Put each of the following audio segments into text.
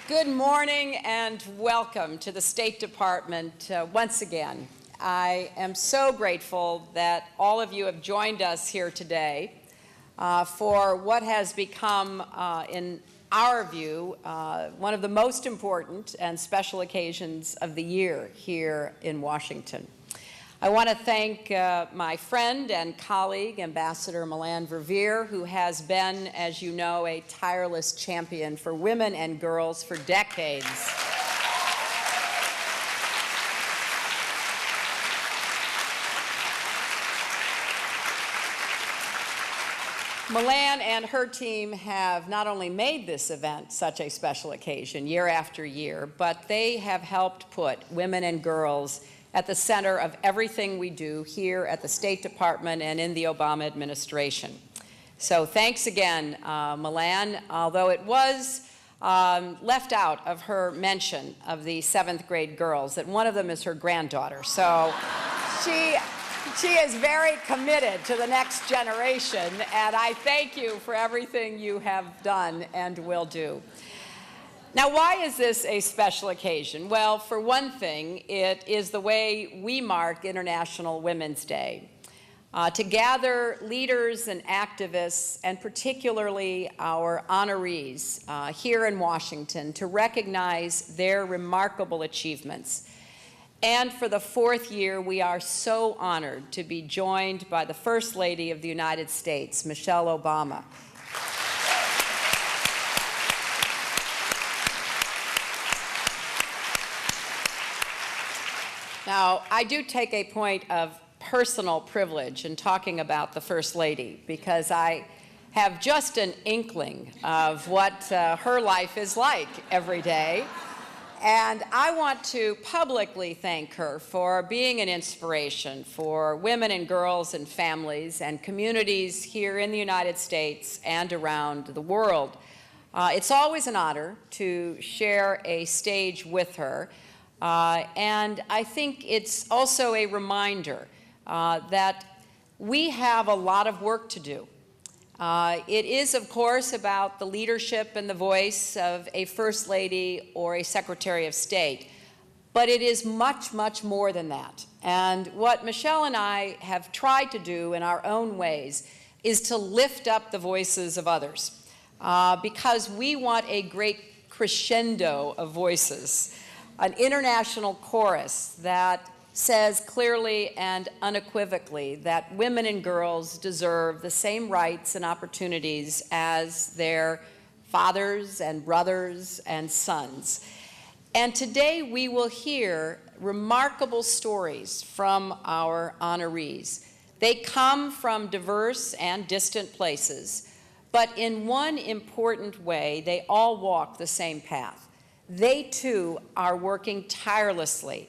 Good morning and welcome to the State Department once again. I am so grateful that all of you have joined us here today for what has become, in our view, one of the most important and special occasions of the year here in Washington. I want to thank my friend and colleague, Ambassador Milan Verveer, who has been, as you know, a tireless champion for women and girls for decades. Milan and her team have not only made this event such a special occasion year after year, but they have helped put women and girls at the center of everything we do here at the State Department and in the Obama administration. So thanks again, Milan, although it was left out of her mention of the 7th grade girls, that one of them is her granddaughter. So she is very committed to the next generation, and I thank you for everything you have done and will do. Now, why is this a special occasion? Well, for one thing, it is the way we mark International Women's Day, to gather leaders and activists, and particularly our honorees here in Washington, to recognize their remarkable achievements. And for the 4th year, we are so honored to be joined by the First Lady of the United States, Michelle Obama. Now, I do take a point of personal privilege in talking about the First Lady, because I have just an inkling of what her life is like every day. And I want to publicly thank her for being an inspiration for women and girls and families and communities here in the United States and around the world. It's always an honor to share a stage with her. And I think it's also a reminder that we have a lot of work to do. It is, of course, about the leadership and the voice of a First Lady or a Secretary of State, but it is much, much more than that. And what Michelle and I have tried to do in our own ways is to lift up the voices of others, because we want a great crescendo of voices. An international chorus that says clearly and unequivocally that women and girls deserve the same rights and opportunities as their fathers and brothers and sons. And today we will hear remarkable stories from our honorees. They come from diverse and distant places, but in one important way, they all walk the same path. They, too, are working tirelessly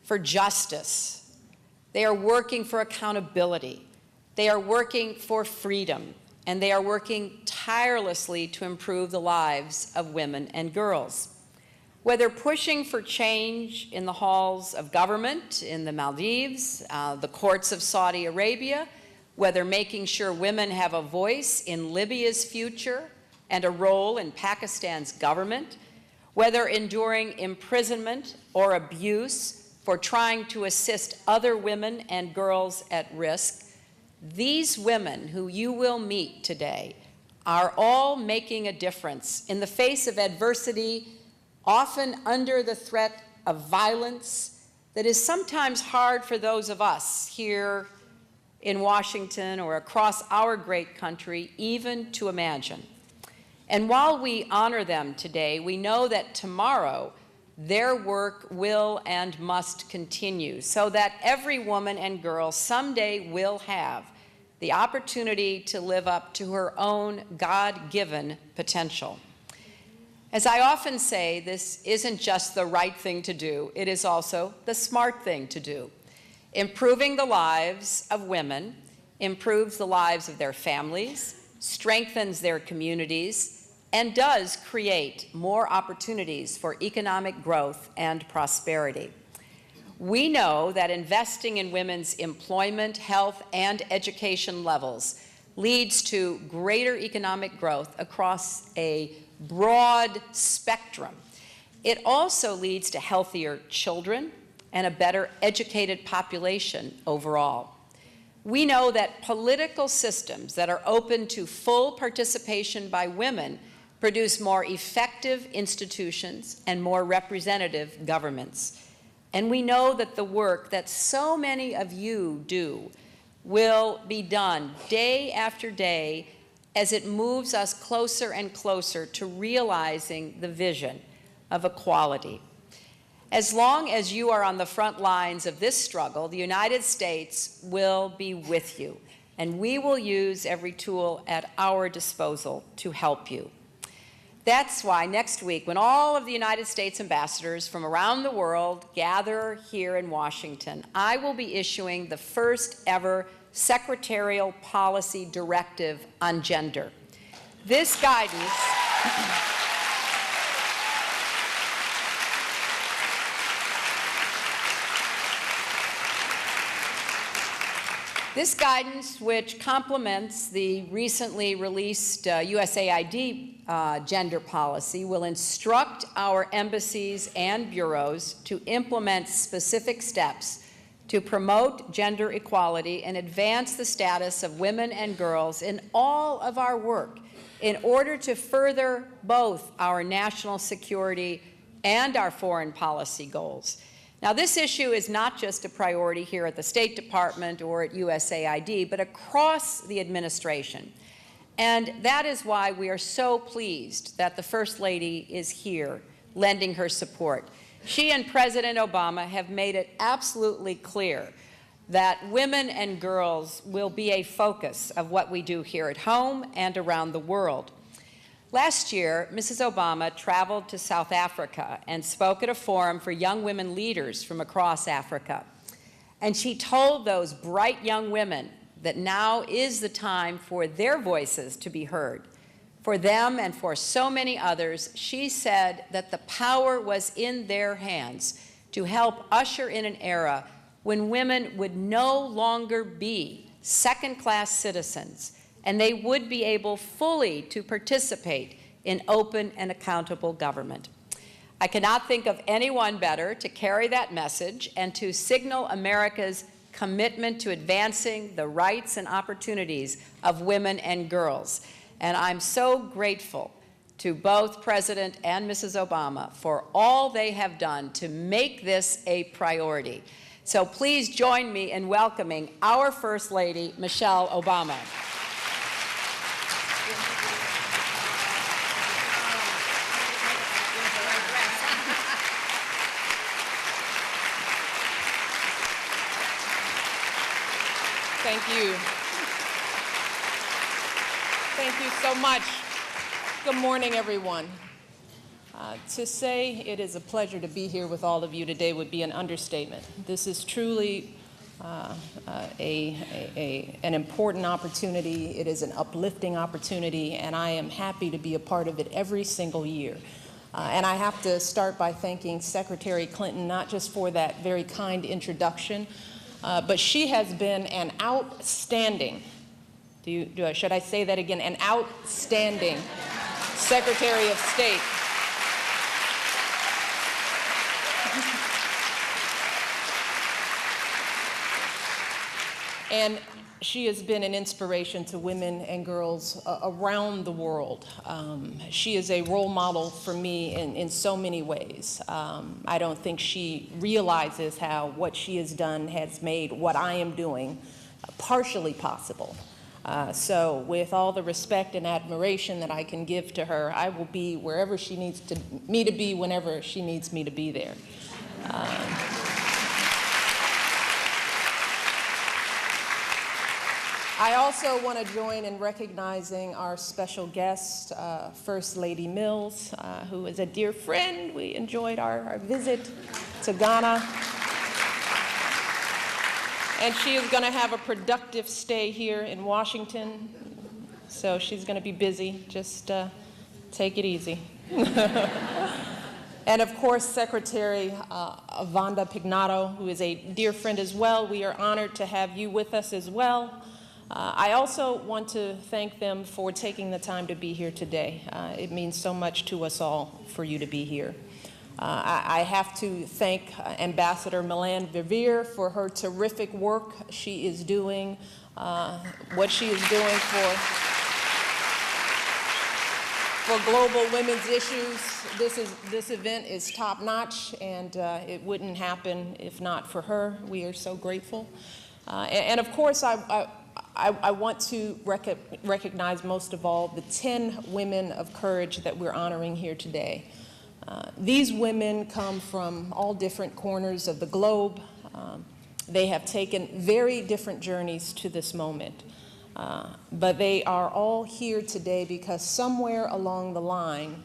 for justice. They are working for accountability. They are working for freedom. And they are working tirelessly to improve the lives of women and girls. Whether pushing for change in the halls of government in the Maldives, the courts of Saudi Arabia, whether making sure women have a voice in Libya's future and a role in Pakistan's government, whether enduring imprisonment or abuse for trying to assist other women and girls at risk, these women who you will meet today are all making a difference in the face of adversity, often under the threat of violence that is sometimes hard for those of us here in Washington or across our great country even to imagine. And while we honor them today, we know that tomorrow their work will and must continue so that every woman and girl someday will have the opportunity to live up to her own God-given potential. As I often say, this isn't just the right thing to do, it is also the smart thing to do. Improving the lives of women improves the lives of their families, strengthens their communities, and does create more opportunities for economic growth and prosperity. We know that investing in women's employment, health, and education levels leads to greater economic growth across a broad spectrum. It also leads to healthier children and a better educated population overall. We know that political systems that are open to full participation by women produce more effective institutions and more representative governments. And we know that the work that so many of you do will be done day after day as it moves us closer and closer to realizing the vision of equality. As long as you are on the front lines of this struggle, the United States will be with you, and we will use every tool at our disposal to help you. That's why next week, when all of the United States ambassadors from around the world gather here in Washington, I will be issuing the first ever secretarial policy directive on gender. This guidance This guidance, which complements the recently released USAID gender policy, will instruct our embassies and bureaus to implement specific steps to promote gender equality and advance the status of women and girls in all of our work in order to further both our national security and our foreign policy goals. Now, this issue is not just a priority here at the State Department or at USAID, but across the administration. And that is why we are so pleased that the First Lady is here, lending her support. She and President Obama have made it absolutely clear that women and girls will be a focus of what we do here at home and around the world. Last year, Mrs. Obama traveled to South Africa and spoke at a forum for young women leaders from across Africa. And she told those bright young women that now is the time for their voices to be heard. For them and for so many others, she said that the power was in their hands to help usher in an era when women would no longer be second-class citizens, and they would be able fully to participate in open and accountable government. I cannot think of anyone better to carry that message and to signal America's commitment to advancing the rights and opportunities of women and girls. And I'm so grateful to both President and Mrs. Obama for all they have done to make this a priority. So please join me in welcoming our First Lady, Michelle Obama. Thank you. Thank you so much. Good morning, everyone. To say it is a pleasure to be here with all of you today would be an understatement. This is truly an important opportunity. It is an uplifting opportunity, and I am happy to be a part of it every single year. And I have to start by thanking Secretary Clinton, not just for that very kind introduction, but she has been an outstanding, should I say that again, an outstanding Secretary of State. And she has been an inspiration to women and girls around the world. She is a role model for me in so many ways. I don't think she realizes how what she has done has made what I am doing partially possible. So with all the respect and admiration that I can give to her, I will be wherever she needs me to be whenever she needs me to be there. I also want to join in recognizing our special guest, First Lady Mills, who is a dear friend. We enjoyed our visit to Ghana. And she is going to have a productive stay here in Washington. So she's going to be busy. Just take it easy. And of course, Secretary Vanda Pignato, who is a dear friend as well. We are honored to have you with us as well. I also want to thank them for taking the time to be here today. It means so much to us all for you to be here. I have to thank Ambassador Milan Verveer for her terrific work she is doing, what she is doing for global women's issues. This event is top-notch, and it wouldn't happen if not for her. We are so grateful. And of course, I want to recognize most of all the 10 women of courage that we're honoring here today. These women come from all different corners of the globe. They have taken very different journeys to this moment. But they are all here today because somewhere along the line,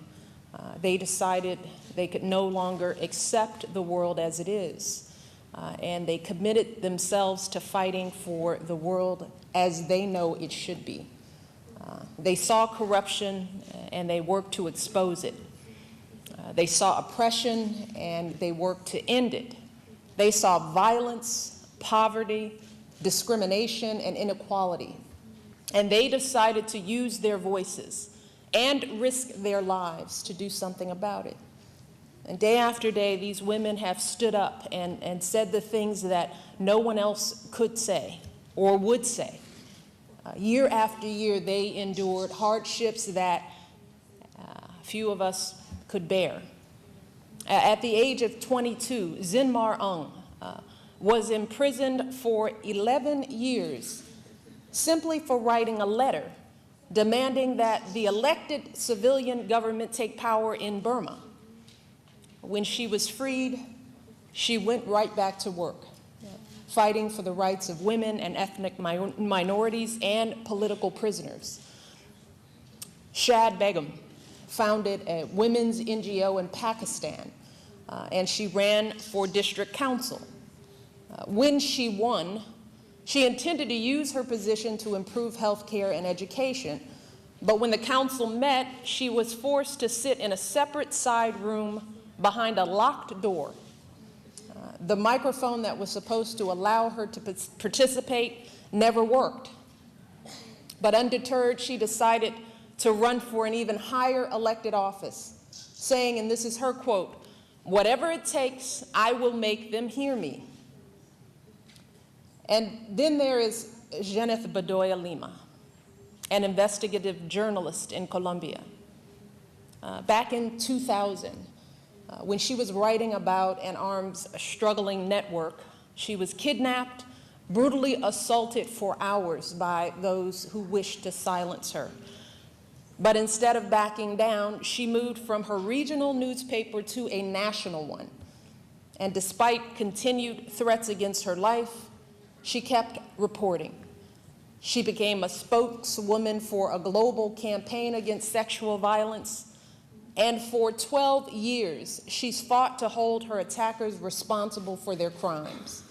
they decided they could no longer accept the world as it is. And they committed themselves to fighting for the world as they know it should be. They saw corruption and they worked to expose it. They saw oppression and they worked to end it. They saw violence, poverty, discrimination, and inequality. And they decided to use their voices and risk their lives to do something about it. And day after day, these women have stood up and said the things that no one else could say or would say. Year after year, they endured hardships that few of us could bear. At the age of 22, Zinmar Aung was imprisoned for 11 years simply for writing a letter demanding that the elected civilian government take power in Burma. When she was freed, she went right back to work, fighting for the rights of women and ethnic minorities and political prisoners. Shad Begum founded a women's NGO in Pakistan, and she ran for district council. When she won, she intended to use her position to improve health care and education, but when the council met, she was forced to sit in a separate side room behind a locked door. The microphone that was supposed to allow her to participate never worked. But undeterred, she decided to run for an even higher elected office, saying, and this is her quote, "Whatever it takes, I will make them hear me." And then there is Jeneth Bedoya Lima, an investigative journalist in Colombia. Back in 2000, when she was writing about an arms struggling network, she was kidnapped, brutally assaulted for hours by those who wished to silence her. But instead of backing down, she moved from her regional newspaper to a national one. And despite continued threats against her life, she kept reporting. She became a spokeswoman for a global campaign against sexual violence. And for 12 years, she's fought to hold her attackers responsible for their crimes.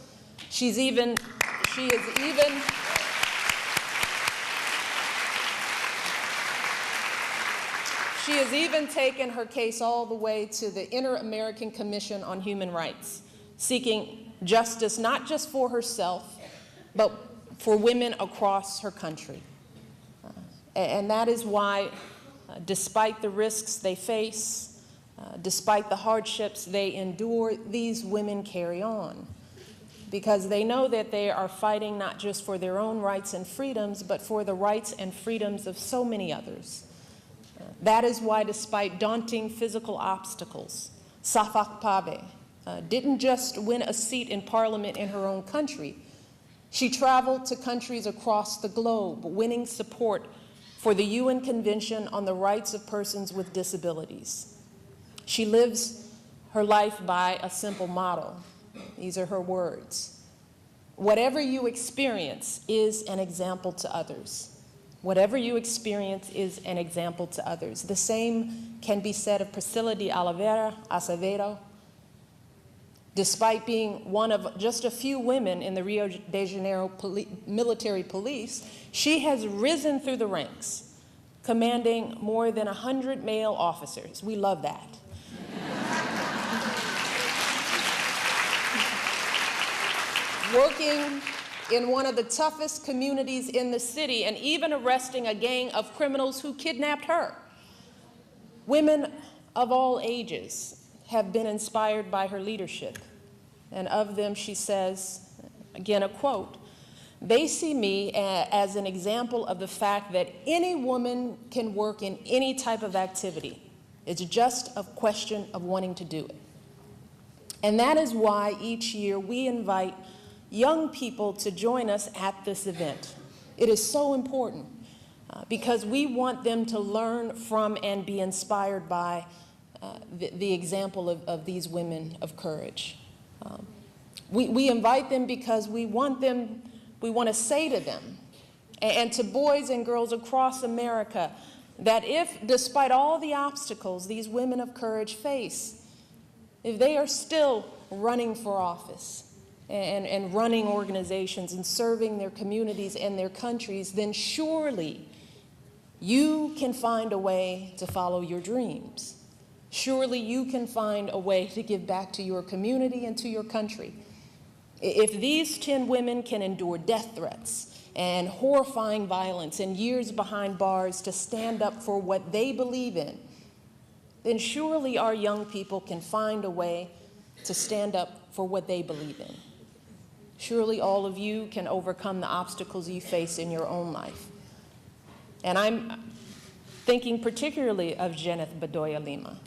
She has even taken her case all the way to the Inter-American Commission on Human Rights, seeking justice not just for herself, but for women across her country. And that is why, despite the risks they face, despite the hardships they endure, these women carry on, because they know that they are fighting not just for their own rights and freedoms, but for the rights and freedoms of so many others. That is why, despite daunting physical obstacles, Safak Pave didn't just win a seat in parliament in her own country. She traveled to countries across the globe, winning support for the UN Convention on the Rights of Persons with Disabilities. She lives her life by a simple motto. These are her words. Whatever you experience is an example to others. Whatever you experience is an example to others. The same can be said of Priscilla de Oliveira Acevedo. Despite being one of just a few women in the Rio de Janeiro military police, she has risen through the ranks, commanding more than 100 male officers. We love that. in one of the toughest communities in the city and even arresting a gang of criminals who kidnapped her. Women of all ages have been inspired by her leadership. And of them, she says, again, a quote, "They see me as an example of the fact that any woman can work in any type of activity. It's just a question of wanting to do it." And that is why each year we invite young people to join us at this event. It is so important because we want them to learn from and be inspired by the example of these women of courage. We invite them because we want to say to them and to boys and girls across America that if, despite all the obstacles these women of courage face, if they are still running for office and running organizations and serving their communities and their countries, then surely you can find a way to follow your dreams. Surely you can find a way to give back to your community and to your country. If these 10 women can endure death threats and horrifying violence and years behind bars to stand up for what they believe in, then surely our young people can find a way to stand up for what they believe in. Surely all of you can overcome the obstacles you face in your own life. And I'm thinking particularly of Jeneth Bedoya Lima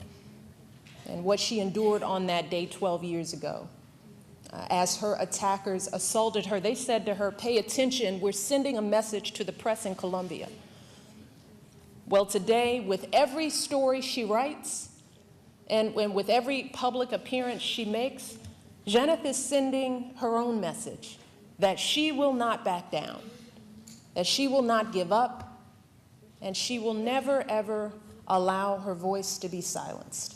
and what she endured on that day 12 years ago. As her attackers assaulted her, they said to her, "Pay attention, we're sending a message to the press in Colombia." Well, today, with every story she writes and with every public appearance she makes, Jeneth is sending her own message that she will not back down, that she will not give up, and she will never, ever allow her voice to be silenced.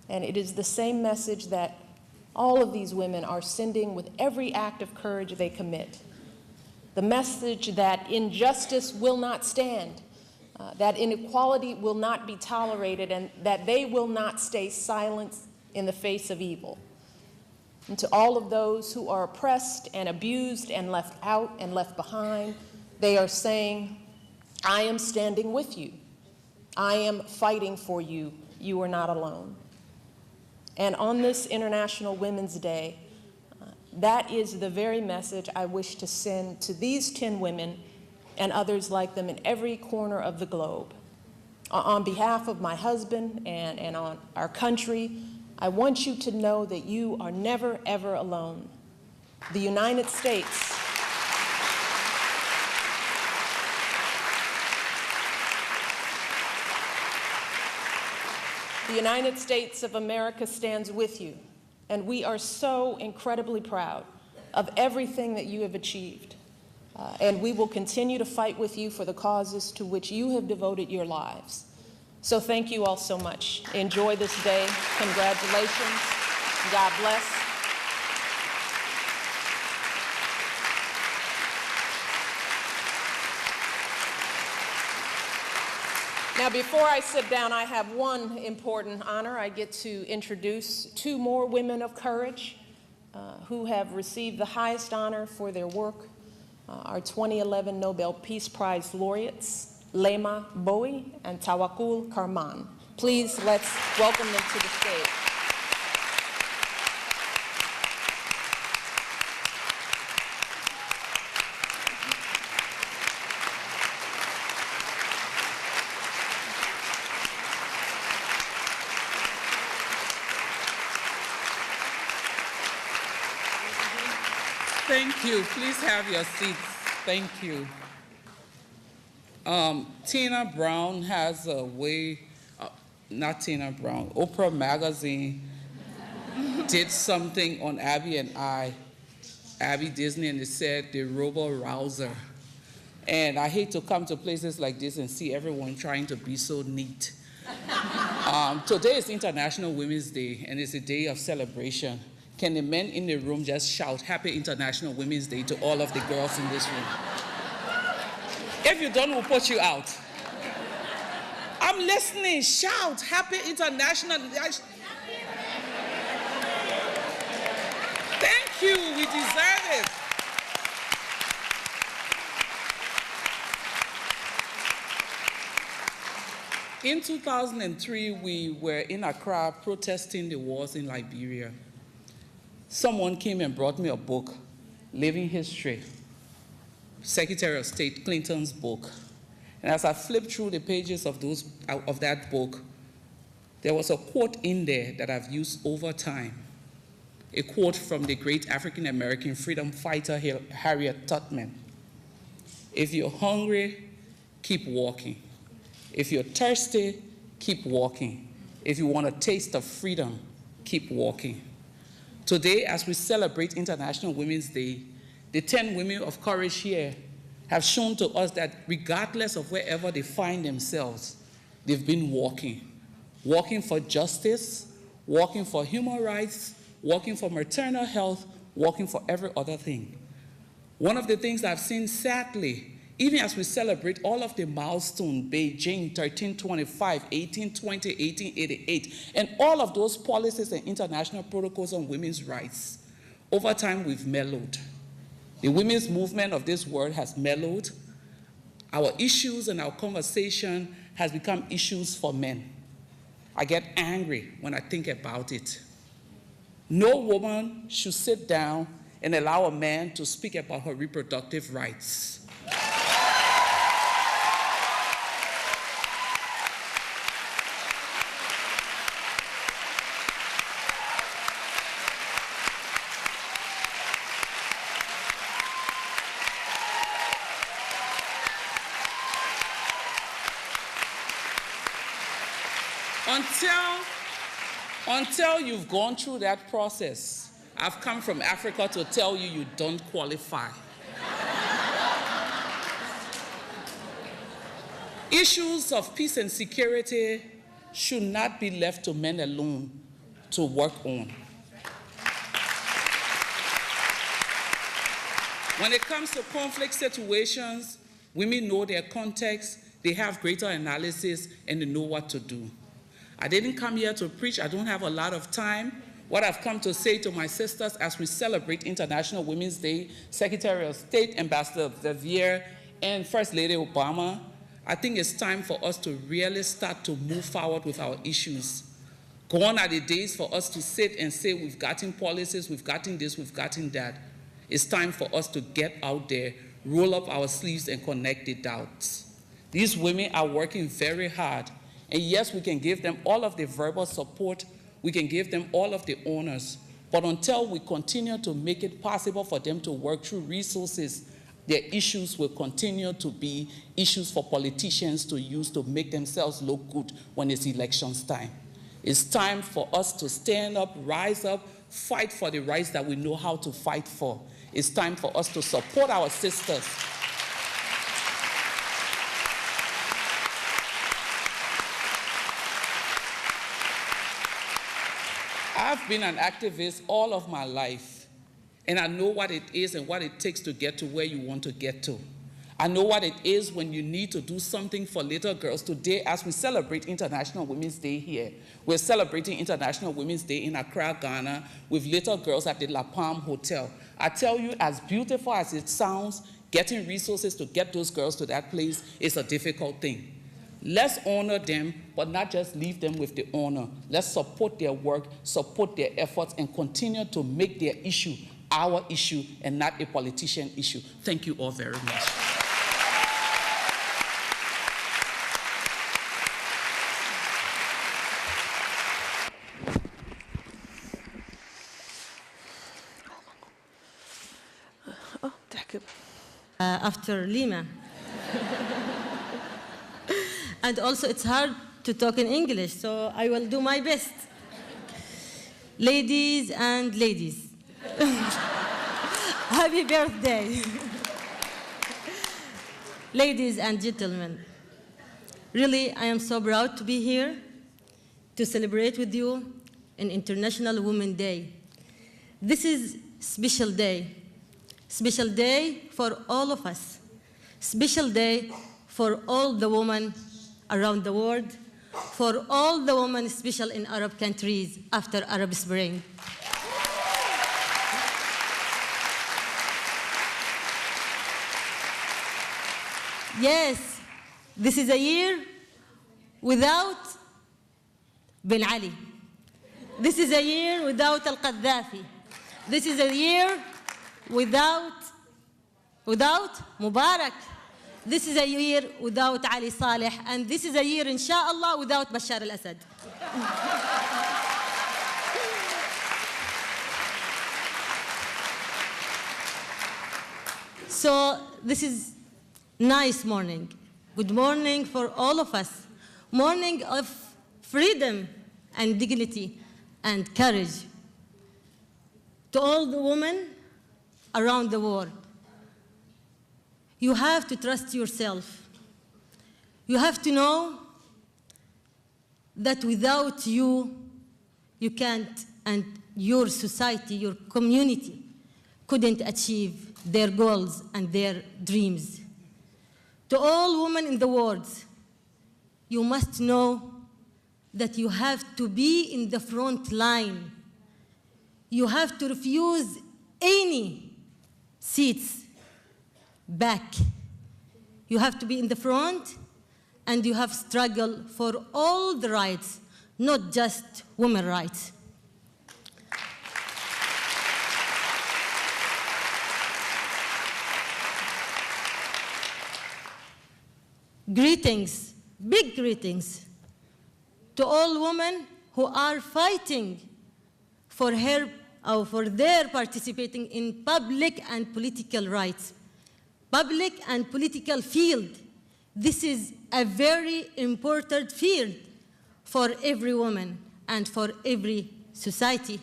And it is the same message that all of these women are sending with every act of courage they commit. The message that injustice will not stand, that inequality will not be tolerated, and that they will not stay silent in the face of evil. And to all of those who are oppressed and abused and left out and left behind, they are saying, "I am standing with you. I am fighting for you. You are not alone." And on this International Women's Day, that is the very message I wish to send to these 10 women and others like them in every corner of the globe. On behalf of my husband and on our country, I want you to know that you are never, ever alone. The United States of America stands with you, and we are so incredibly proud of everything that you have achieved. And we will continue to fight with you for the causes to which you have devoted your lives. So thank you all so much. Enjoy this day. Congratulations. God bless. Now, before I sit down, I have one important honor. I get to introduce 2 more women of courage who have received the highest honor for their work, our 2011 Nobel Peace Prize laureates, Lema Bowie and Tawakkul Karman. Please, let's welcome them to the stage. Thank you. Please have your seats. Thank you. Tina Brown has a way, not Tina Brown, Oprah Magazine did something on Abby and I, Abby Disney, and it said the robo-rouser. And I hate to come to places like this and see everyone trying to be so neat. Today is International Women's Day, and it's a day of celebration. Can the men in the room just shout Happy International Women's Day to all of the girls in this room? If you don't, we'll put you out. I'm listening. Shout Happy International. Thank you. We deserve it. In 2003, we were in Accra protesting the wars in Liberia. Someone came and brought me a book, Living History, Secretary of State Clinton's book. And as I flipped through the pages of that book, there was a quote in there that I've used over time, a quote from the great African-American freedom fighter Harriet Tubman. If you're hungry, keep walking. If you're thirsty, keep walking. If you want a taste of freedom, keep walking. Today, as we celebrate International Women's Day, the 10 women of courage here have shown to us that regardless of wherever they find themselves, they've been walking. Walking for justice, walking for human rights, walking for maternal health, walking for every other thing. One of the things I've seen, sadly, even as we celebrate all of the milestones, Beijing, 1325, 1820, 1888, and all of those policies and international protocols on women's rights, over time we've mellowed. The women's movement of this world has mellowed. Our issues and our conversation has become issues for men. I get angry when I think about it. No woman should sit down and allow a man to speak about her reproductive rights. Until you've gone through that process, I've come from Africa to tell you you don't qualify. Issues of peace and security should not be left to men alone to work on. When it comes to conflict situations, women know their context, they have greater analysis, and they know what to do. I didn't come here to preach. I don't have a lot of time. What I've come to say to my sisters as we celebrate International Women's Day, Secretary of State, Ambassador Vivier, and First Lady Obama, I think it's time for us to really start to move forward with our issues. Gone are the days for us to sit and say we've gotten policies, we've gotten this, we've gotten that. It's time for us to get out there, roll up our sleeves, and connect the dots. These women are working very hard. And yes, we can give them all of the verbal support, we can give them all of the honors, but until we continue to make it possible for them to work through resources, their issues will continue to be issues for politicians to use to make themselves look good when it's elections time. It's time for us to stand up, rise up, fight for the rights that we know how to fight for. It's time for us to support our sisters. I've been an activist all of my life, and I know what it is and what it takes to get to where you want to get to. I know what it is when you need to do something for little girls. Today, as we celebrate International Women's Day here, we're celebrating International Women's Day in Accra, Ghana, with little girls at the La Palm Hotel. I tell you, as beautiful as it sounds, getting resources to get those girls to that place is a difficult thing. Let's honor them, but not just leave them with the honor. Let's support their work, support their efforts, and continue to make their issue our issue and not a politician issue. Thank you all very much. After Lima. And also it's hard to talk in English, so I will do my best. Ladies and ladies, happy birthday. Ladies and gentlemen, really I am so proud to be here to celebrate with you an International Women's Day. This is special day for all of us, special day for all the women around the world, for all the women, especially in Arab countries after Arab Spring. Yes, this is a year without Ben Ali. This is a year without Al-Qaddafi. This is a year without Mubarak. This is a year without Ali Saleh. And this is a year, inshallah, without Bashar al-Assad. So this is nice morning. Good morning for all of us. Morning of freedom and dignity and courage. To all the women around the world, you have to trust yourself. You have to know that without you, you can't, and your society, your community, couldn't achieve their goals and their dreams. To all women in the world, you must know that you have to be in the front line. You have to refuse any seats back. You have to be in the front, and you have struggled for all the rights, not just women's rights. Greetings, big greetings, to all women who are fighting for their participating in public and political rights, public and political field. This is a very important field for every woman and for every society.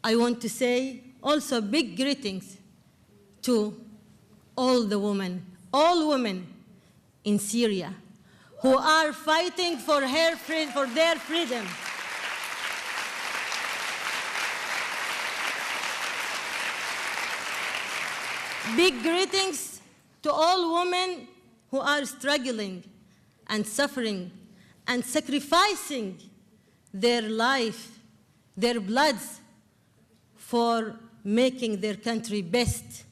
I want to say also big greetings to all the women, all women in Syria who are fighting for their freedom. Big greetings to all women who are struggling and suffering and sacrificing their life, their bloods, for making their country best,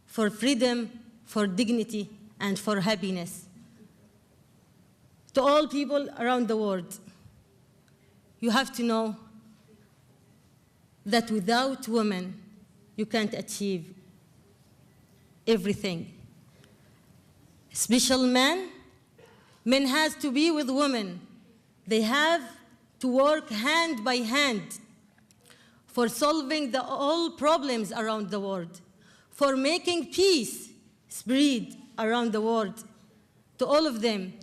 for freedom, for dignity, and for happiness. To all people around the world, you have to know that without women, you can't achieve everything. Special men has to be with women. They have to work hand by hand for solving all problems around the world, for making peace spread around the world. To all of them,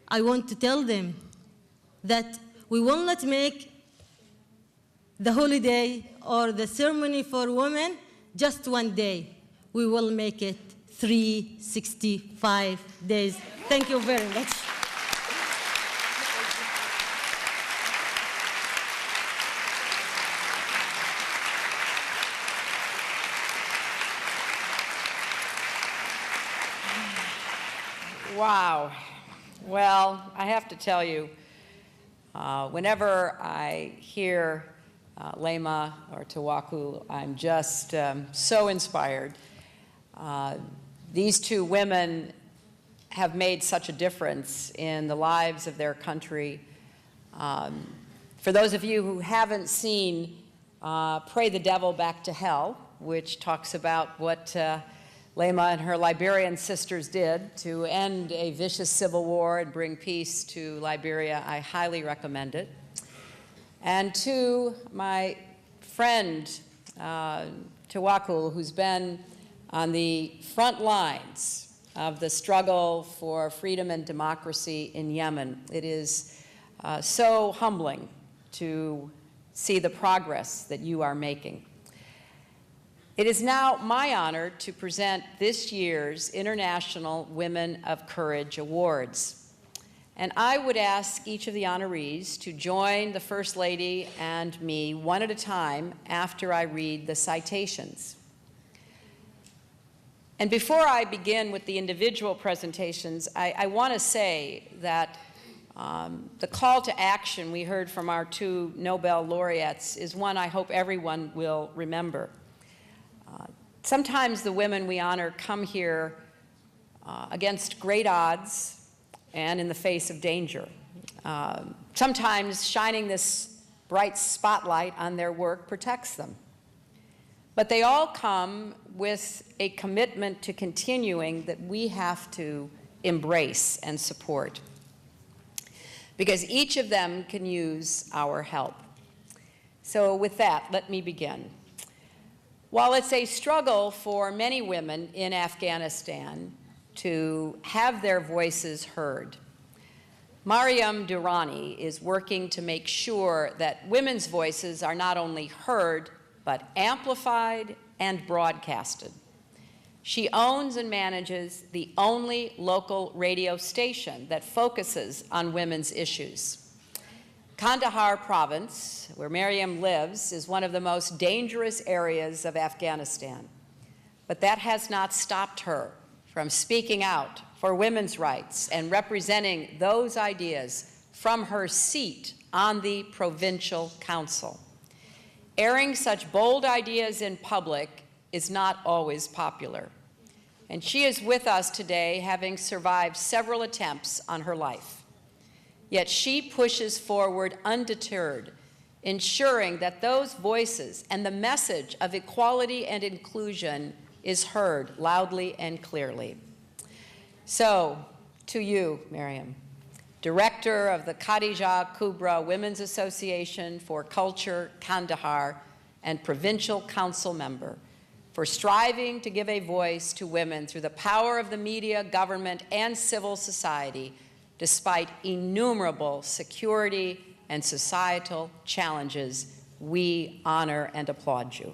I want to tell them that we will not make the holiday or the ceremony for women just one day. We will make it 365 days. Thank you very much. Wow. Well, I have to tell you, whenever I hear Lema or Tawakkul, I'm just so inspired. These two women have made such a difference in the lives of their country. For those of you who haven't seen Pray the Devil Back to Hell, which talks about what Lema and her Liberian sisters did to end a vicious civil war and bring peace to Liberia, I highly recommend it. And to my friend, Tawakkul, who's been on the front lines of the struggle for freedom and democracy in Yemen. It is so humbling to see the progress that you are making. It is now my honor to present this year's International Women of Courage Awards. And I would ask each of the honorees to join the First Lady and me one at a time after I read the citations. And before I begin with the individual presentations, I want to say that the call to action we heard from our two Nobel laureates is one I hope everyone will remember. Sometimes the women we honor come here against great odds, and in the face of danger. Sometimes shining this bright spotlight on their work protects them. But they all come with a commitment to continuing that we have to embrace and support, because each of them can use our help. So with that, let me begin. While it's a struggle for many women in Afghanistan to have their voices heard, Mariam Durrani is working to make sure that women's voices are not only heard, but amplified and broadcasted. She owns and manages the only local radio station that focuses on women's issues. Kandahar province, where Mariam lives, is one of the most dangerous areas of Afghanistan. But that has not stopped her from speaking out for women's rights and representing those ideas from her seat on the provincial council. Airing such bold ideas in public is not always popular. And she is with us today, having survived several attempts on her life. Yet she pushes forward undeterred, ensuring that those voices and the message of equality and inclusion is heard loudly and clearly. So, to you, Mariam, Director of the Khadija Kubra Women's Association for Culture, Kandahar, and Provincial Council member, for striving to give a voice to women through the power of the media, government, and civil society, despite innumerable security and societal challenges. We honor and applaud you.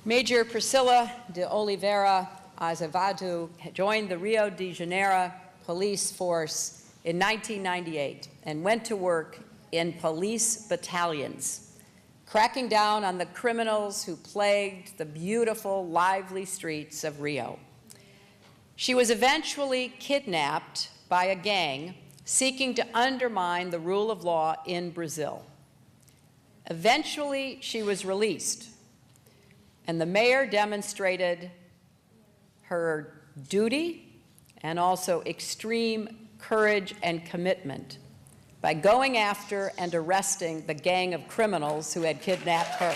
Major Priscilla de Oliveira Azevedo joined the Rio de Janeiro police force in 1998 and went to work in police battalions, cracking down on the criminals who plagued the beautiful, lively streets of Rio. She was eventually kidnapped by a gang seeking to undermine the rule of law in Brazil. Eventually, she was released, and the mayor demonstrated her duty and also extreme courage and commitment by going after and arresting the gang of criminals who had kidnapped her.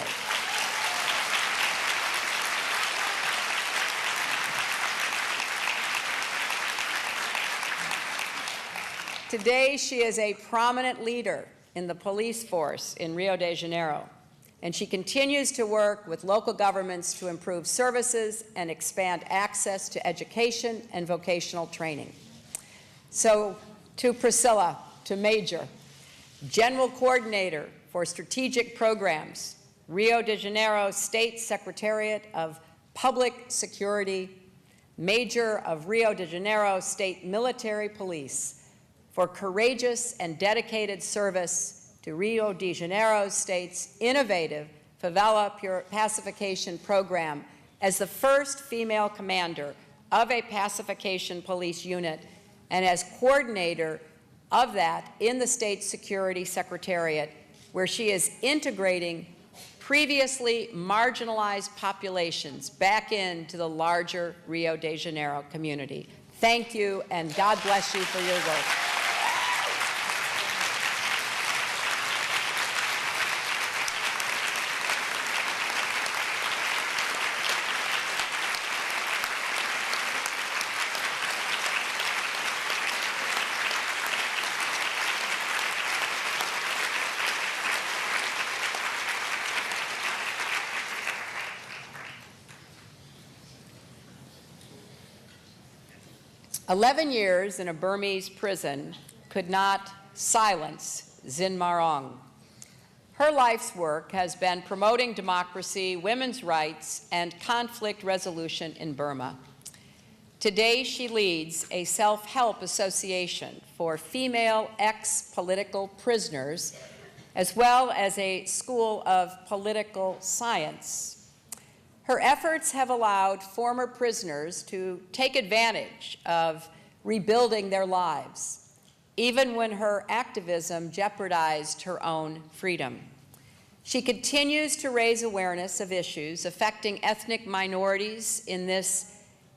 Today, she is a prominent leader in the police force in Rio de Janeiro, and she continues to work with local governments to improve services and expand access to education and vocational training. So, to Priscilla, to Major, General Coordinator for Strategic Programs, Rio de Janeiro State Secretariat of Public Security, Major of Rio de Janeiro State Military Police, for courageous and dedicated service to Rio de Janeiro State's innovative favela pacification program as the first female commander of a pacification police unit and as coordinator of that in the State Security Secretariat, where she is integrating previously marginalized populations back into the larger Rio de Janeiro community. Thank you, and God bless you for your work. "11 years in a Burmese prison could not silence Zin Marong. Her life's work has been promoting democracy, women's rights, and conflict resolution in Burma. Today, she leads a self-help association for female ex-political prisoners, as well as a school of political science. Her efforts have allowed former prisoners to take advantage of rebuilding their lives, even when her activism jeopardized her own freedom. She continues to raise awareness of issues affecting ethnic minorities in this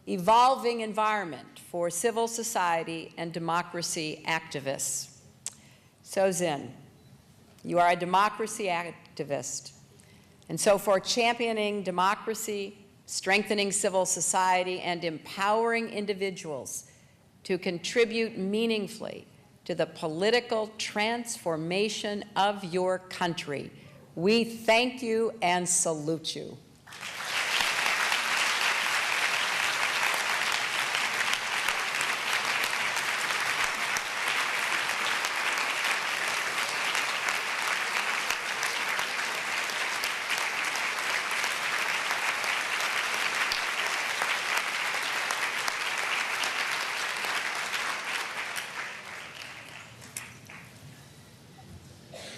evolving environment for civil society and democracy activists. So Zin, you are a democracy activist. And so for championing democracy, strengthening civil society, and empowering individuals to contribute meaningfully to the political transformation of your country, we thank you and salute you.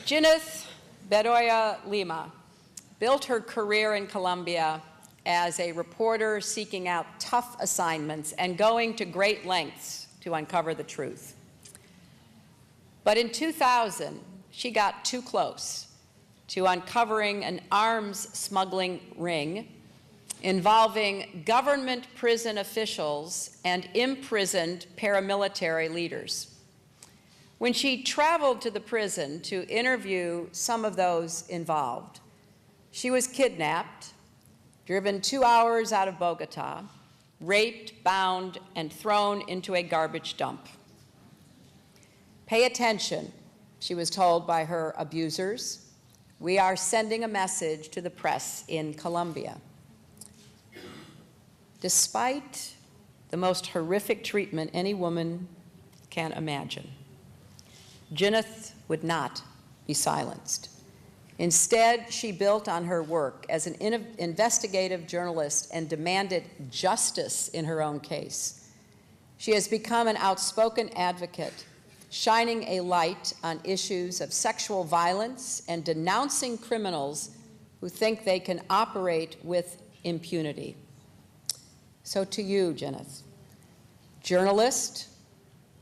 Gineth Bedoya Lima built her career in Colombia as a reporter seeking out tough assignments and going to great lengths to uncover the truth. But in 2000, she got too close to uncovering an arms smuggling ring involving government prison officials and imprisoned paramilitary leaders. When she traveled to the prison to interview some of those involved, she was kidnapped, driven 2 hours out of Bogota, raped, bound, and thrown into a garbage dump. Pay attention, she was told by her abusers. We are sending a message to the press in Colombia. Despite the most horrific treatment any woman can imagine, Gineth would not be silenced. Instead, she built on her work as an investigative journalist and demanded justice in her own case. She has become an outspoken advocate, shining a light on issues of sexual violence and denouncing criminals who think they can operate with impunity. So to you, Gineth, journalist,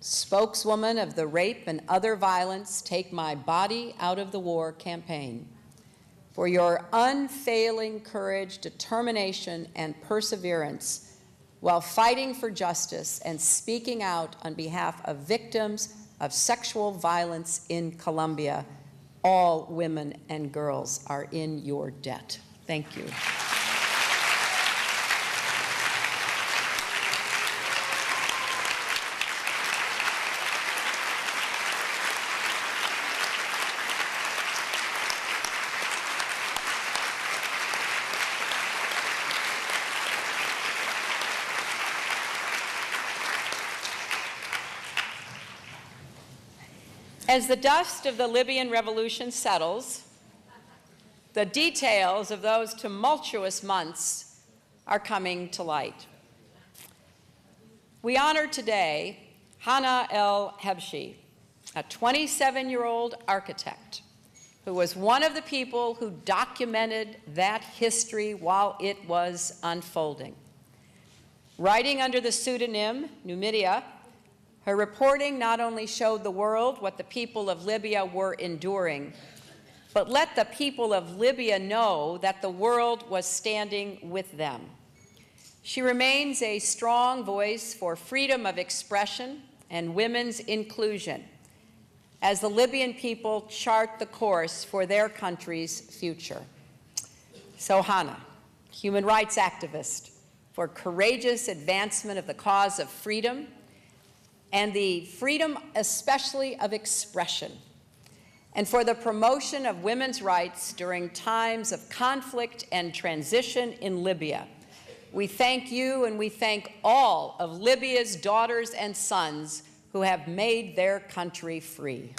spokeswoman of the Rape and Other Violence Take My Body Out of the War campaign, for your unfailing courage, determination, and perseverance while fighting for justice and speaking out on behalf of victims of sexual violence in Colombia. All women and girls are in your debt. Thank you. As the dust of the Libyan revolution settles, the details of those tumultuous months are coming to light. We honor today Hana El Hebshi, a 27-year-old architect who was one of the people who documented that history while it was unfolding. Writing under the pseudonym Numidia, her reporting not only showed the world what the people of Libya were enduring, but let the people of Libya know that the world was standing with them. She remains a strong voice for freedom of expression and women's inclusion as the Libyan people chart the course for their country's future. So Hana, human rights activist for courageous advancement of the cause of freedom, and the freedom especially of expression, and for the promotion of women's rights during times of conflict and transition in Libya. We thank you and we thank all of Libya's daughters and sons who have made their country free.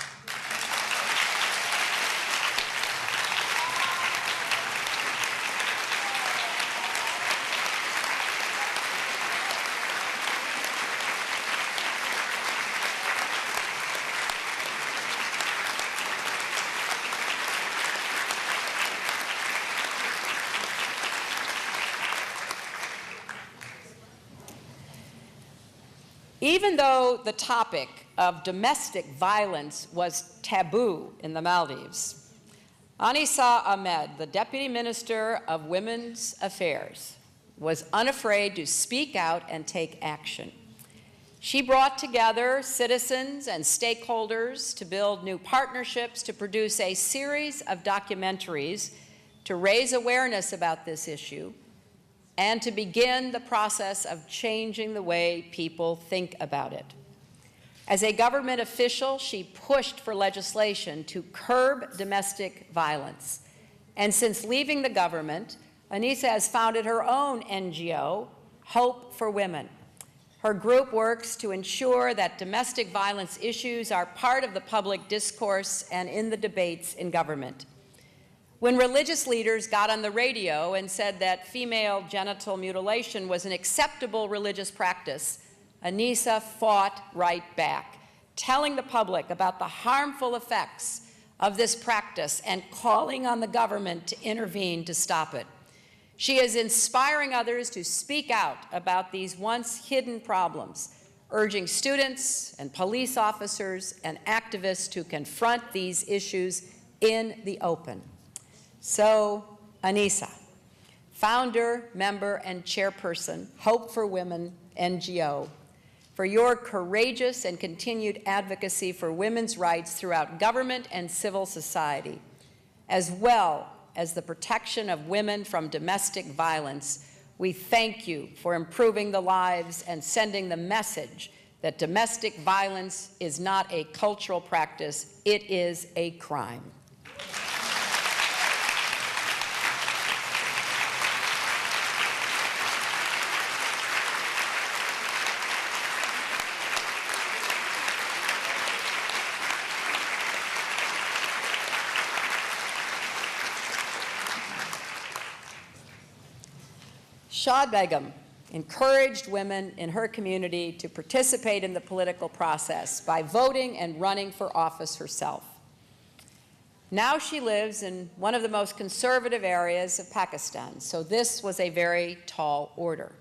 Even though the topic of domestic violence was taboo in the Maldives, Anissa Ahmed, the Deputy Minister of Women's Affairs, was unafraid to speak out and take action. She brought together citizens and stakeholders to build new partnerships to produce a series of documentaries to raise awareness about this issue and to begin the process of changing the way people think about it. As a government official, she pushed for legislation to curb domestic violence. And since leaving the government, Anissa has founded her own NGO, Hope for Women. Her group works to ensure that domestic violence issues are part of the public discourse and in the debates in government. When religious leaders got on the radio and said that female genital mutilation was an acceptable religious practice, Anissa fought right back, telling the public about the harmful effects of this practice and calling on the government to intervene to stop it. She is inspiring others to speak out about these once hidden problems, urging students and police officers and activists to confront these issues in the open. So, Anissa, founder, member, and chairperson, Hope for Women NGO, for your courageous and continued advocacy for women's rights throughout government and civil society, as well as the protection of women from domestic violence. We thank you for improving the lives and sending the message that domestic violence is not a cultural practice, it is a crime. Shad Begum encouraged women in her community to participate in the political process by voting and running for office herself. Now she lives in one of the most conservative areas of Pakistan, so this was a very tall order.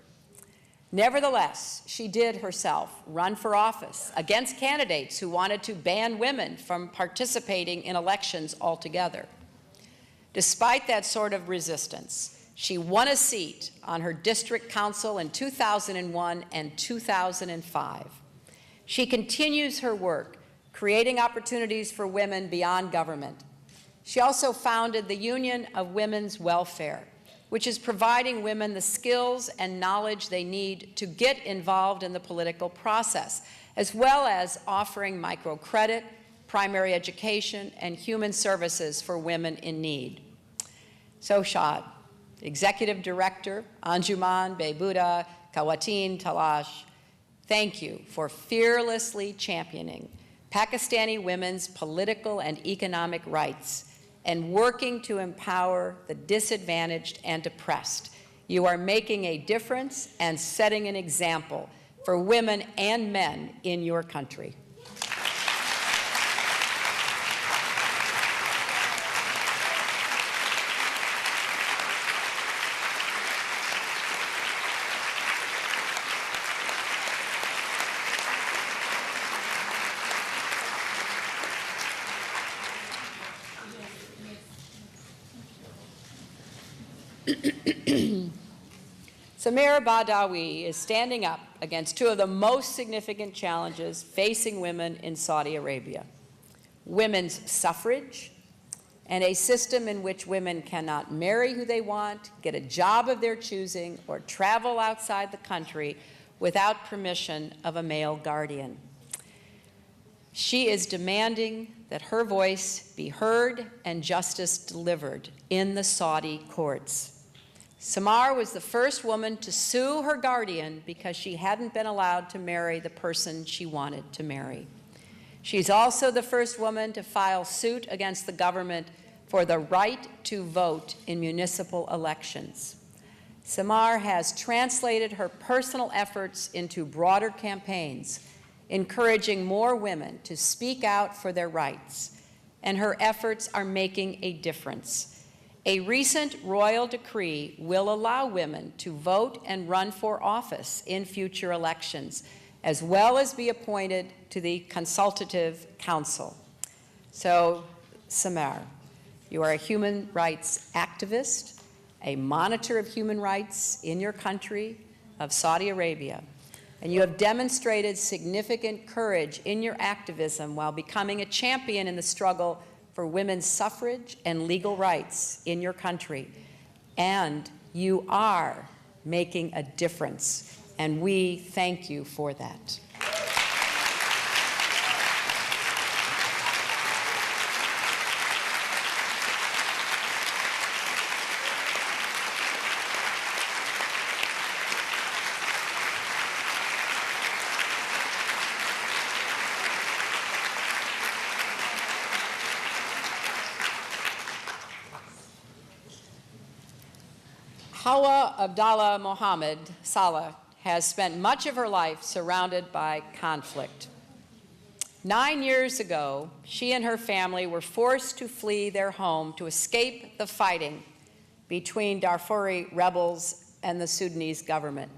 Nevertheless, she did herself run for office against candidates who wanted to ban women from participating in elections altogether. Despite that sort of resistance, she won a seat on her district council in 2001 and 2005. She continues her work, creating opportunities for women beyond government. She also founded the Union of Women's Welfare, which is providing women the skills and knowledge they need to get involved in the political process, as well as offering microcredit, primary education, and human services for women in need. So Shad, Executive Director, Anjuman Behbuda Khawateen Talash, thank you for fearlessly championing Pakistani women's political and economic rights and working to empower the disadvantaged and oppressed. You are making a difference and setting an example for women and men in your country. Samira Badawi is standing up against two of the most significant challenges facing women in Saudi Arabia: women's suffrage and a system in which women cannot marry who they want, get a job of their choosing, or travel outside the country without permission of a male guardian. She is demanding that her voice be heard and justice delivered in the Saudi courts. Samar was the first woman to sue her guardian because she hadn't been allowed to marry the person she wanted to marry. She's also the first woman to file suit against the government for the right to vote in municipal elections. Samar has translated her personal efforts into broader campaigns, encouraging more women to speak out for their rights, and her efforts are making a difference. A recent royal decree will allow women to vote and run for office in future elections, as well as be appointed to the Consultative Council. So, Samar, you are a human rights activist, a monitor of human rights in your country of Saudi Arabia, and you have demonstrated significant courage in your activism while becoming a champion in the struggle for women's suffrage and legal rights in your country. And you are making a difference, and we thank you for that. Hawa Abdallah Mohammed Salah has spent much of her life surrounded by conflict. 9 years ago, she and her family were forced to flee their home to escape the fighting between Darfuri rebels and the Sudanese government.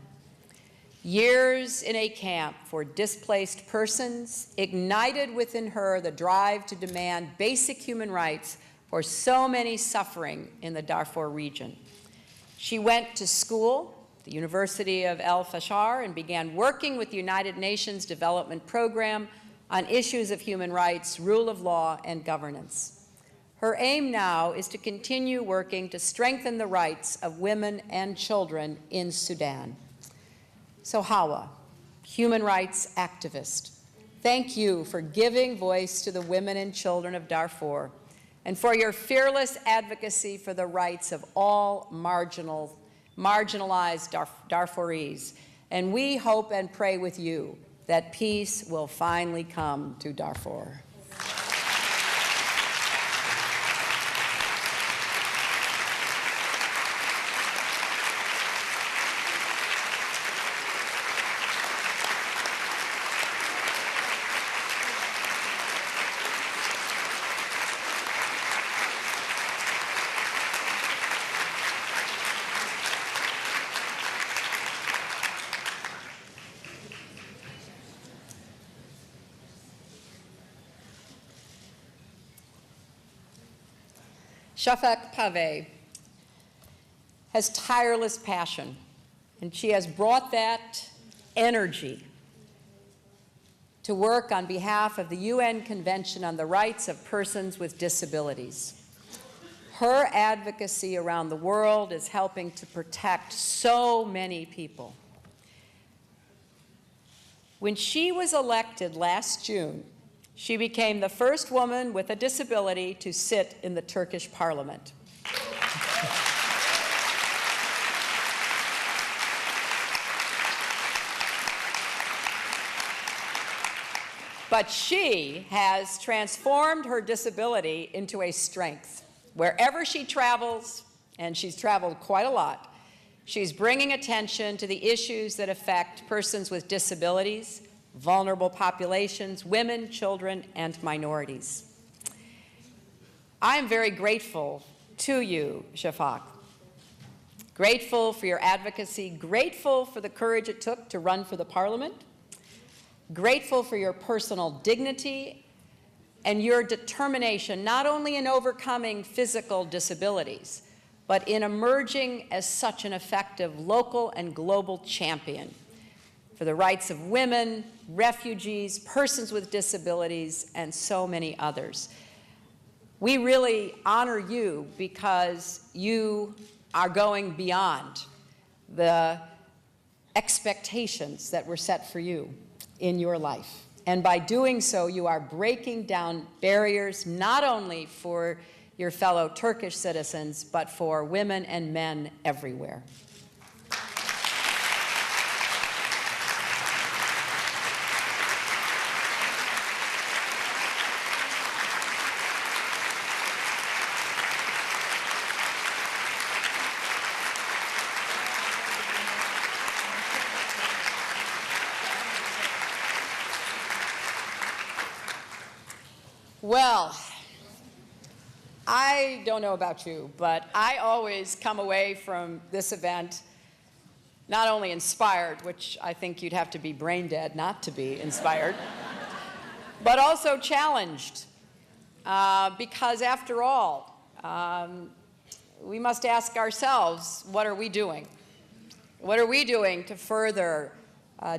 Years in a camp for displaced persons ignited within her the drive to demand basic human rights for so many suffering in the Darfur region. She went to school, the University of El Fashar, and began working with the United Nations Development Program on issues of human rights, rule of law, and governance. Her aim now is to continue working to strengthen the rights of women and children in Sudan. So Hawa, human rights activist, thank you for giving voice to the women and children of Darfur, and for your fearless advocacy for the rights of all marginalized Darfuris. And we hope and pray with you that peace will finally come to Darfur. Shafak Pave has tireless passion, and she has brought that energy to work on behalf of the UN Convention on the Rights of Persons with Disabilities. Her advocacy around the world is helping to protect so many people. When she was elected last June, she became the first woman with a disability to sit in the Turkish parliament. But she has transformed her disability into a strength. Wherever she travels, and she's traveled quite a lot, she's bringing attention to the issues that affect persons with disabilities, vulnerable populations, women, children, and minorities. I am very grateful to you, Shafak. Grateful for your advocacy, grateful for the courage it took to run for the parliament, grateful for your personal dignity and your determination, not only in overcoming physical disabilities, but in emerging as such an effective local and global champion for the rights of women, refugees, persons with disabilities, and so many others. We really honor you because you are going beyond the expectations that were set for you in your life. And by doing so, you are breaking down barriers not only for your fellow Turkish citizens, but for women and men everywhere. Well, I don't know about you, but I always come away from this event not only inspired, which I think you'd have to be brain dead not to be inspired, but also challenged. Because after all, we must ask ourselves, what are we doing? What are we doing to further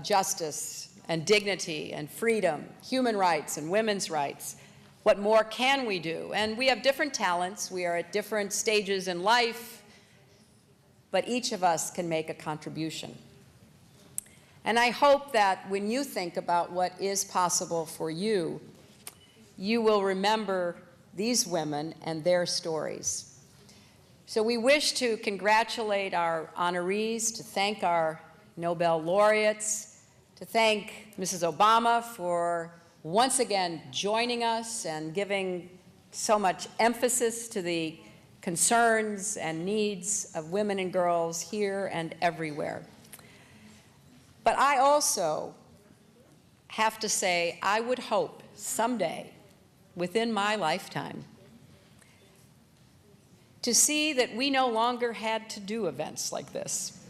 justice and dignity and freedom, human rights and women's rights? What more can we do? And we have different talents. We are at different stages in life, but each of us can make a contribution. And I hope that when you think about what is possible for you, you will remember these women and their stories. So we wish to congratulate our honorees, to thank our Nobel laureates, to thank Mrs. Obama for once again joining us and giving so much emphasis to the concerns and needs of women and girls here and everywhere. But I also have to say, I would hope someday, within my lifetime, to see that we no longer had to do events like this,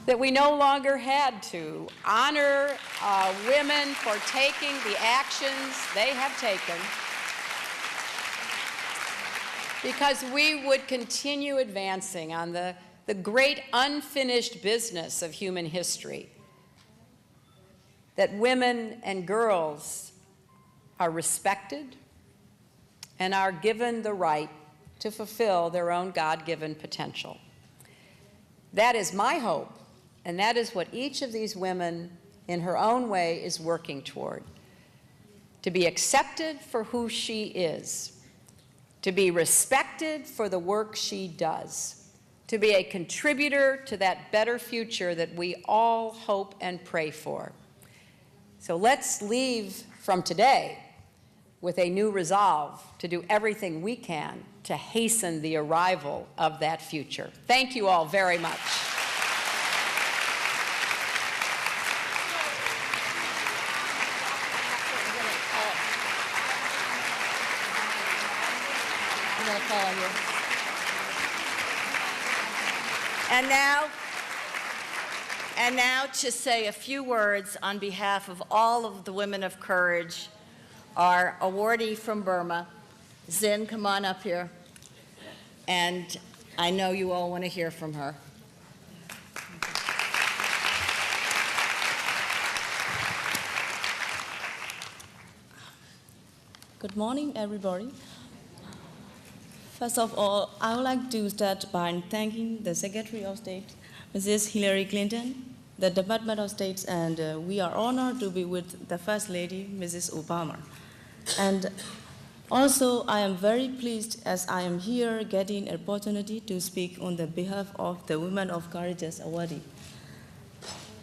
that we no longer had to honor women for taking the actions they have taken, because we would continue advancing on the great unfinished business of human history, that women and girls are respected and are given the right to fulfill their own God-given potential. That is my hope, and that is what each of these women in her own way is working toward. To be accepted for who she is, to be respected for the work she does, to be a contributor to that better future that we all hope and pray for. So let's leave from today with a new resolve to do everything we can to hasten the arrival of that future. Thank you all very much. And now to say a few words on behalf of all of the women of courage, our awardee from Burma, Zin, come on up here. And I know you all want to hear from her. Good morning, everybody. First of all, I would like to start by thanking the Secretary of State, Mrs. Hillary Clinton, the Department of State, and we are honored to be with the First Lady, Mrs. Obama. And also, I am very pleased as I am here getting an opportunity to speak on the behalf of the Women of Courageous awardee.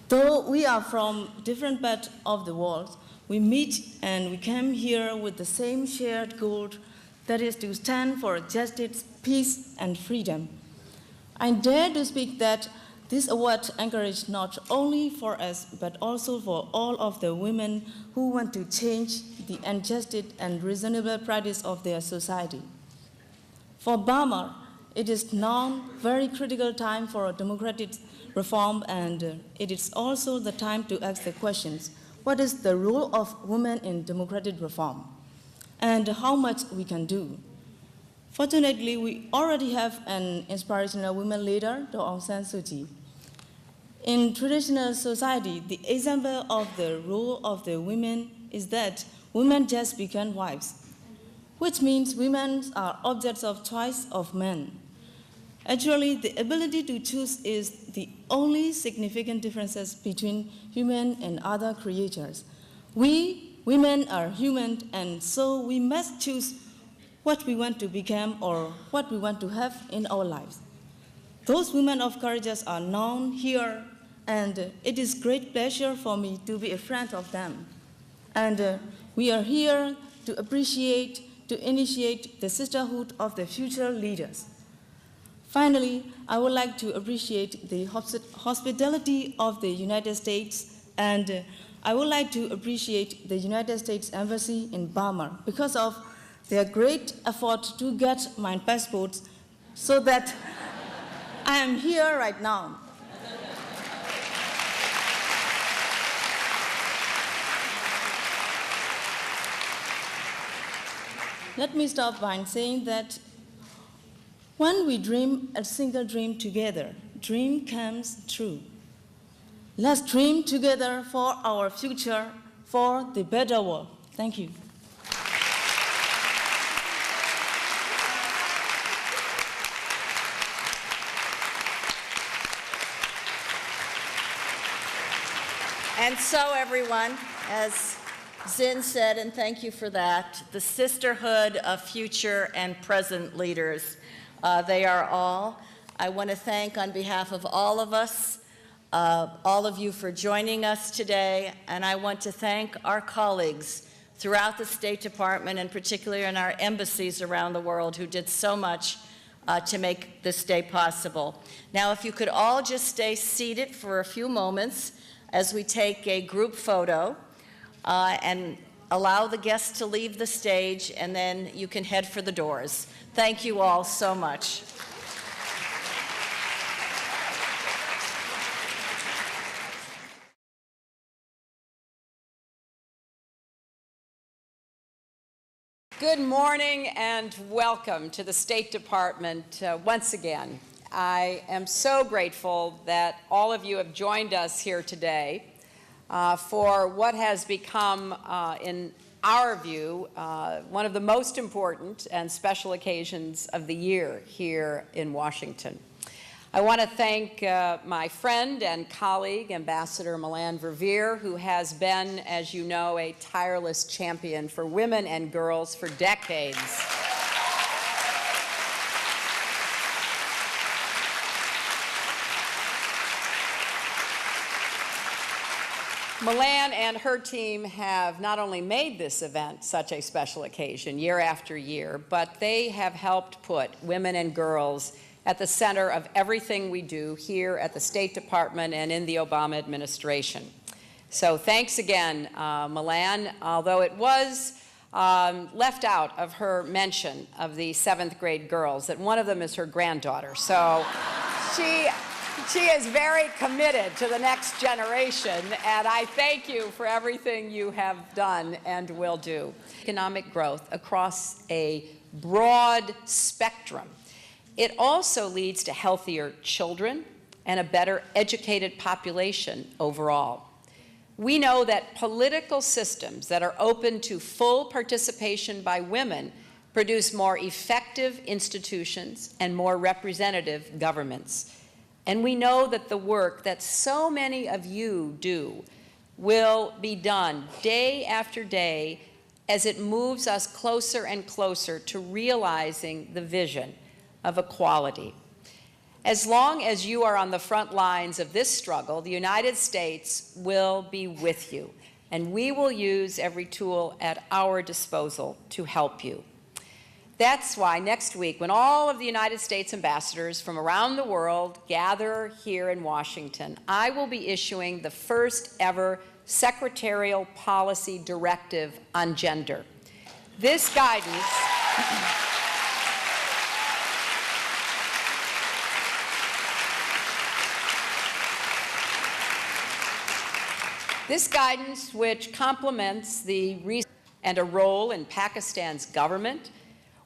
Though we are from different parts of the world, we meet and we came here with the same shared goal, that is to stand for justice, peace, and freedom. I dare to speak that this award encourages not only for us, but also for all of the women who want to change the unjust and reasonable practice of their society. For Burma, it is now a very critical time for democratic reform, and it is also the time to ask the questions, what is the role of women in democratic reform, and how much we can do? Fortunately, we already have an inspirational women leader, Aung San Suu Kyi. In traditional society, the example of the role of the women is that women just become wives, which means women are objects of choice of men. Actually, the ability to choose is the only significant differences between human and other creatures. We, women, are human, and so we must choose what we want to become or what we want to have in our lives. Those women of courage are known here, and it is great pleasure for me to be a friend of them. And we are here to appreciate, to initiate the sisterhood of the future leaders. Finally, I would like to appreciate the hospitality of the United States, and I would like to appreciate the United States Embassy in Burma because of their great effort to get my passport so that I am here right now. let me start by saying that when we dream a single dream together, dream comes true. Let's dream together for our future, for the better world. Thank you. And so, everyone, as Zin said, and thank you for that, the sisterhood of future and present leaders, they are all. I want to thank on behalf of all of us, all of you for joining us today, and I want to thank our colleagues throughout the State Department and particularly in our embassies around the world who did so much to make this day possible. Now, if you could all just stay seated for a few moments as we take a group photo and allow the guests to leave the stage, and then you can head for the doors. Thank you all so much. Good morning and welcome to the State Department once again. I am so grateful that all of you have joined us here today for what has become, in our view, one of the most important and special occasions of the year here in Washington. I want to thank my friend and colleague, Ambassador Milan Verveer, who has been, as you know, a tireless champion for women and girls for decades. Milan and her team have not only made this event such a special occasion year after year, but they have helped put women and girls at the center of everything we do here at the State Department and in the Obama administration. So thanks again, Milan, although it was left out of her mention of the 7th grade girls, that one of them is her granddaughter. So she is very committed to the next generation, and I thank you for everything you have done and will do. Economic growth across a broad spectrum. It also leads to healthier children and a better educated population overall. We know that political systems that are open to full participation by women produce more effective institutions and more representative governments. And we know that the work that so many of you do will be done day after day as it moves us closer and closer to realizing the vision of equality. As long as you are on the front lines of this struggle, the United States will be with you, and we will use every tool at our disposal to help you. That's why next week, when all of the United States ambassadors from around the world gather here in Washington, I will be issuing the first ever secretarial policy directive on gender. This guidance This guidance, which complements the recent and a role in Pakistan's government,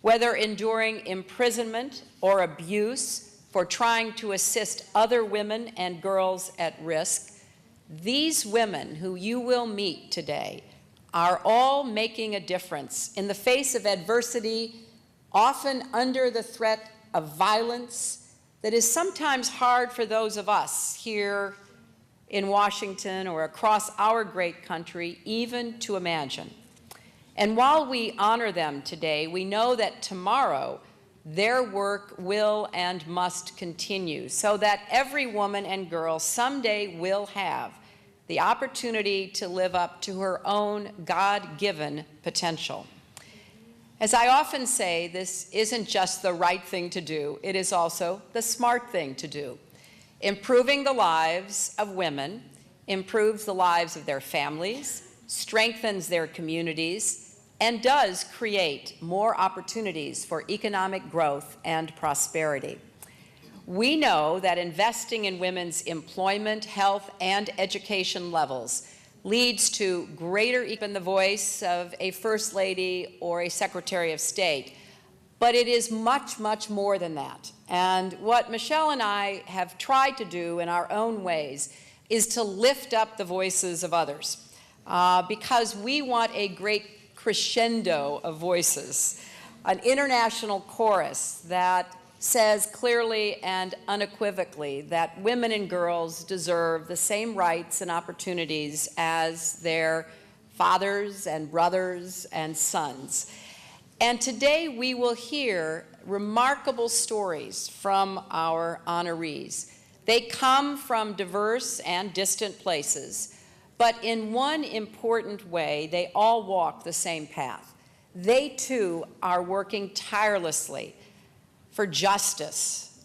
whether enduring imprisonment or abuse for trying to assist other women and girls at risk, these women who you will meet today are all making a difference in the face of adversity, often under the threat of violence that is sometimes hard for those of us here in Washington or across our great country even to imagine. And while we honor them today, we know that tomorrow their work will and must continue so that every woman and girl someday will have the opportunity to live up to her own God-given potential. As I often say, this isn't just the right thing to do, it is also the smart thing to do. Improving the lives of women improves the lives of their families, strengthens their communities, and does create more opportunities for economic growth and prosperity. We know that investing in women's employment, health, and education levels leads to greater even the voice of a First Lady or a Secretary of State. But it is much, much more than that. And what Michelle and I have tried to do in our own ways is to lift up the voices of others, because we want a great crescendo of voices, an international chorus that says clearly and unequivocally that women and girls deserve the same rights and opportunities as their fathers and brothers and sons. And today we will hear remarkable stories from our honorees. They come from diverse and distant places, but in one important way, they all walk the same path. They too are working tirelessly for justice.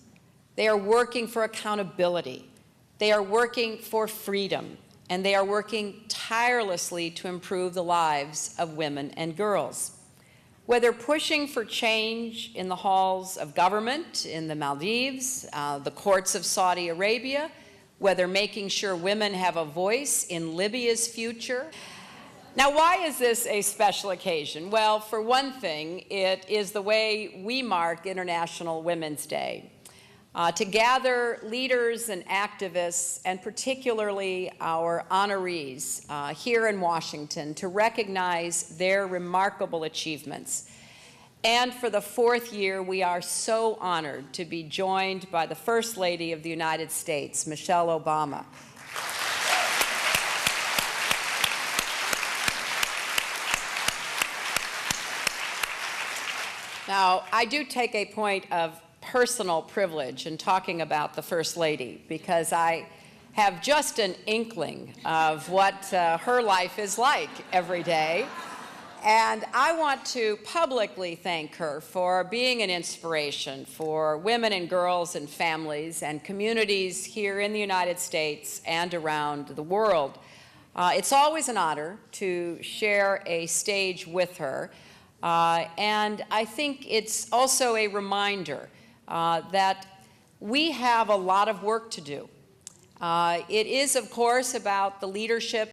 They are working for accountability. They are working for freedom, and they are working tirelessly to improve the lives of women and girls. Whether pushing for change in the halls of government in the Maldives, the courts of Saudi Arabia, whether making sure women have a voice in Libya's future. Now, why is this a special occasion? Well, for one thing, it is the way we mark International Women's Day. To gather leaders and activists, and particularly our honorees here in Washington, to recognize their remarkable achievements. And for the 4th year, we are so honored to be joined by the First Lady of the United States, Michelle Obama. Now, I do take a point of personal privilege in talking about the First Lady, because I have just an inkling of what her life is like every day. And I want to publicly thank her for being an inspiration for women and girls and families and communities here in the United States and around the world. It's always an honor to share a stage with her. And I think it's also a reminder that we have a lot of work to do. It is, of course, about the leadership